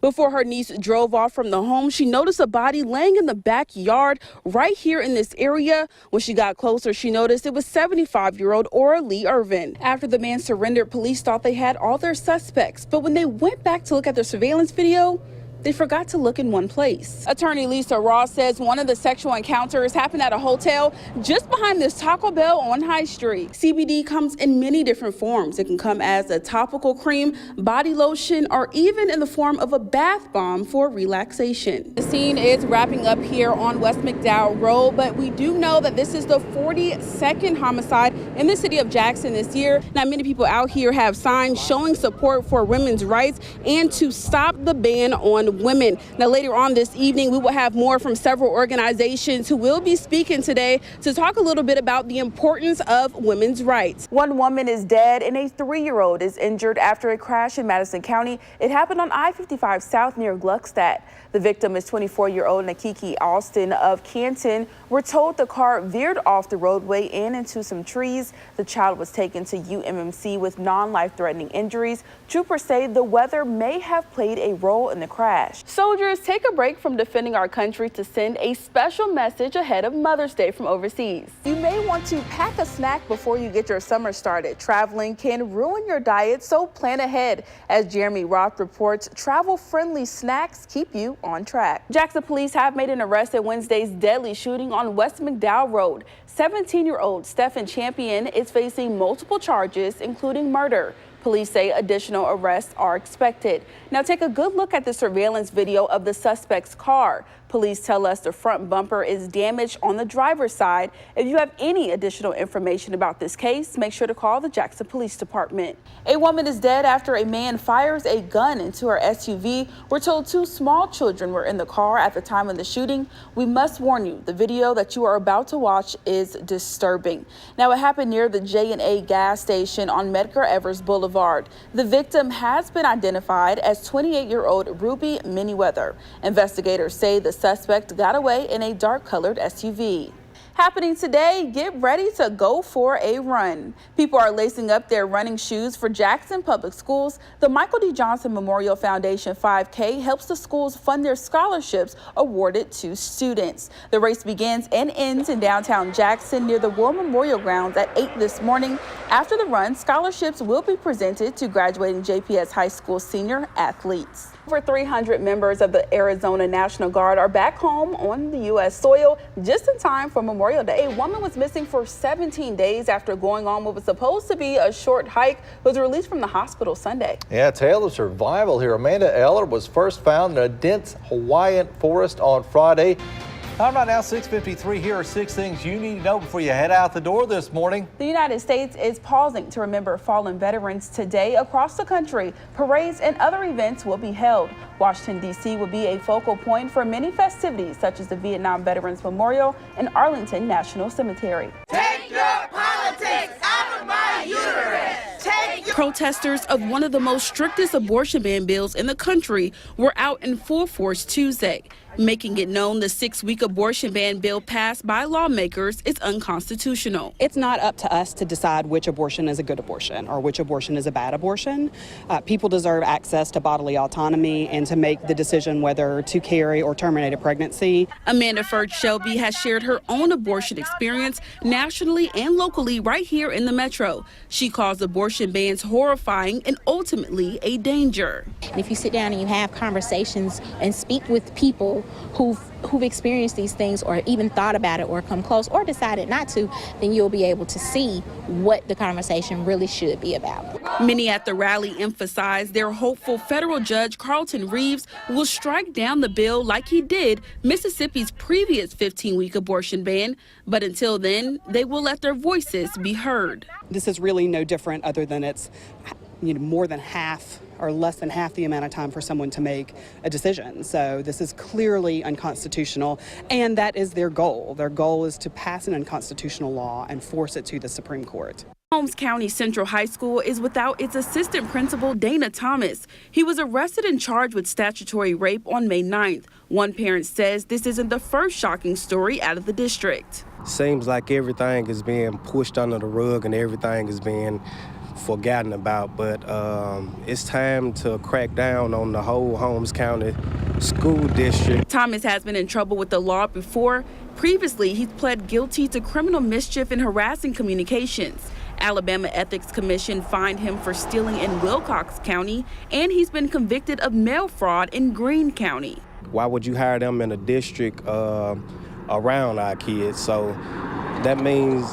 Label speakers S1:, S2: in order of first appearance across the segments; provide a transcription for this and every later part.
S1: Before her niece drove off from the home, she noticed a body laying in the backyard right here in this area. When she got closer, she noticed it was 75-year-old Ora Lee Irvin. After the man surrendered, police thought they had all their suspects, but when they went back to look at their surveillance video, they forgot to look in one place. Attorney Lisa Ross says one of the sexual encounters happened at a hotel just behind this Taco Bell on High Street. CBD comes in many different forms. It can come as a topical cream, body lotion, or even in the form of a bath bomb for relaxation. The scene is wrapping up here on West McDowell Road, but we do know that this is the 42nd homicide in the city of Jackson this year. Now, many people out here have signs showing support for women's rights and to stop the ban on women. Now, later on this evening, we will have more from several organizations who will be speaking today to talk a little bit about the importance of women's rights. One woman is dead and a 3-year-old is injured after a crash in Madison County. It happened on I-55 South near Gluckstadt. The victim is 24-year-old Nikiki Alston of Canton. We're told the car veered off the roadway and into some trees. The child was taken to UMMC with non-life-threatening injuries. Troopers say the weather may have played a role in the crash. Soldiers take a break from defending our country to send a special message ahead of Mother's Day from overseas. You may want to pack a snack before you get your summer started. Traveling can ruin your diet, so plan ahead. As Jeremy Roth reports, travel-friendly snacks keep you on track. Jackson police have made an arrest at Wednesday's deadly shooting on West McDowell Road. 17-year-old Stephen Champion is facing multiple charges, including murder. Police say additional arrests are expected. Now take a good look at the surveillance video of the suspect's car. Police tell us the front bumper is damaged on the driver's side. If you have any additional information about this case, make sure to call the Jackson Police Department. A woman is dead after a man fires a gun into her SUV. We're told 2 small children were in the car at the time of the shooting. We must warn you, the video that you are about to watch is disturbing. Now, it happened near the J&A gas station on Medgar Evers Boulevard. The victim has been identified as 28-year-old Ruby Manyweather. Investigators say the suspect got away in a dark-colored SUV. Happening today, get ready to go for a run. People are lacing up their running shoes for Jackson Public Schools. The Michael D. Johnson Memorial Foundation 5K helps the schools fund their scholarships awarded to students. The race begins and ends in downtown Jackson near the War Memorial Grounds at 8 this morning. After the run, scholarships will be presented to graduating JPS High School senior athletes. Over 300 members of the Arizona National Guard are back home on the U.S. soil just in time for Memorial Day. A woman was missing for 17 days after going on what was supposed to be a short hike, was released from the hospital Sunday.
S2: Yeah, tale of survival here. Amanda Eller was first found in a dense Hawaiian forest on Friday.
S3: Time right now, 6:53. Here are 6 things you need to know before you head out the door this morning.
S1: The United States is pausing to remember fallen veterans today. Across the country, parades and other events will be held. Washington, D.C. will be a focal point for many festivities, such as the Vietnam Veterans Memorial and Arlington National Cemetery.
S4: Take your politics out of my uterus.
S1: Protesters of one of the most strictest abortion ban bills in the country were out in full force Tuesday, making it known the 6-week abortion ban bill passed by lawmakers is unconstitutional.
S5: It's not up to us to decide which abortion is a good abortion or which abortion is a bad abortion. People deserve access to bodily autonomy and to make the decision whether to carry or terminate a pregnancy.
S1: Amanda Ferd Shelby has shared her own abortion experience nationally and locally right here in the metro. She calls abortion bans horrifying and ultimately a danger.
S6: And if you sit down and you have conversations and speak with people who've experienced these things or even thought about it or come close or decided not to, then you'll be able to see what the conversation really should be about.
S1: Many at the rally emphasized they're hopeful federal judge Carlton Reeves will strike down the bill like he did Mississippi's previous 15-week abortion ban. But until then, they will let their voices be heard.
S5: This is really no different other than it's more than half or less than half the amount of time for someone to make a decision. So this is clearly unconstitutional, and that is their goal. Their goal is to pass an unconstitutional law and force it to the Supreme Court.
S1: Holmes County Central High School is without its assistant principal, Dana Thomas. He was arrested and charged with statutory rape on May 9th. One parent says this isn't the first shocking story out of the district.
S7: Seems like everything is being pushed under the rug and everything is being forgotten about, but it's time to crack down on the whole Holmes County School District.
S1: Thomas has been in trouble with the law before. Previously, he's pled guilty to criminal mischief and harassing communications. Alabama Ethics Commission fined him for stealing in Wilcox County, and he's been convicted of mail fraud in Greene County.
S7: Why would you hire them in a district around our kids? So that means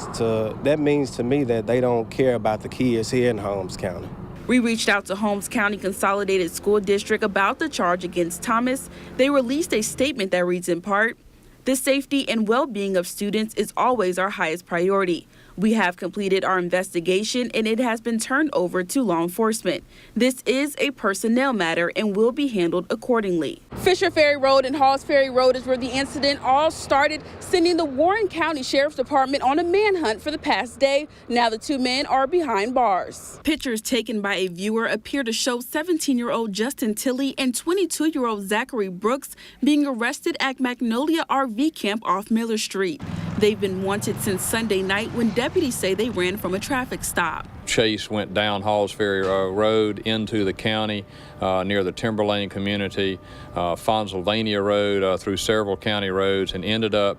S7: to me that they don't care about the kids here in Holmes County.
S1: We reached out to Holmes County Consolidated School District about the charge against Thomas. They released a statement that reads in part, "The safety and well-being of students is always our highest priority. We have completed our investigation and it has been turned over to law enforcement. This is a personnel matter and will be handled accordingly." Fisher Ferry Road and Halls Ferry Road is where the incident all started, sending the Warren County Sheriff's Department on a manhunt for the past day. Now the two men are behind bars. Pictures taken by a viewer appear to show 17-year-old Justin Tilley and 22-year-old Zachary Brooks being arrested at Magnolia RV Camp off Miller Street. They've been wanted since Sunday night when deputies say they ran from a traffic stop.
S8: Chase went down Halls Ferry Road into the county near the Timberlane community, Fonzylvania Road through several county roads, and ended up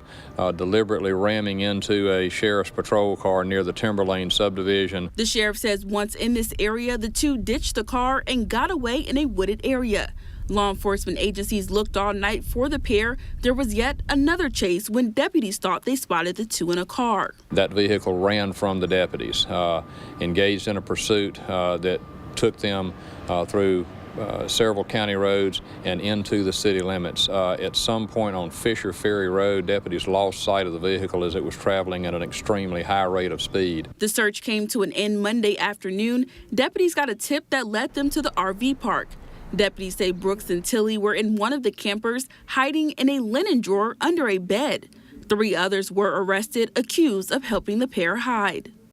S8: deliberately ramming into a sheriff's patrol car near the Timberlane subdivision.
S1: The sheriff says once in this area, the two ditched the car and got away in a wooded area. Law enforcement agencies looked all night for the pair. There was yet another chase when deputies thought they spotted the two in a car.
S8: That vehicle ran from the deputies, engaged in a pursuit that took them through several county roads and into the city limits. At some point on Fisher Ferry Road, deputies lost sight of the vehicle as it was traveling at an extremely high rate of speed.
S1: The search came to an end Monday afternoon. Deputies got a tip that led them to the RV park. Deputies say Brooks and Tilley were in one of the campers, hiding in a linen drawer under a bed. 3 others were arrested, accused of helping the pair hide.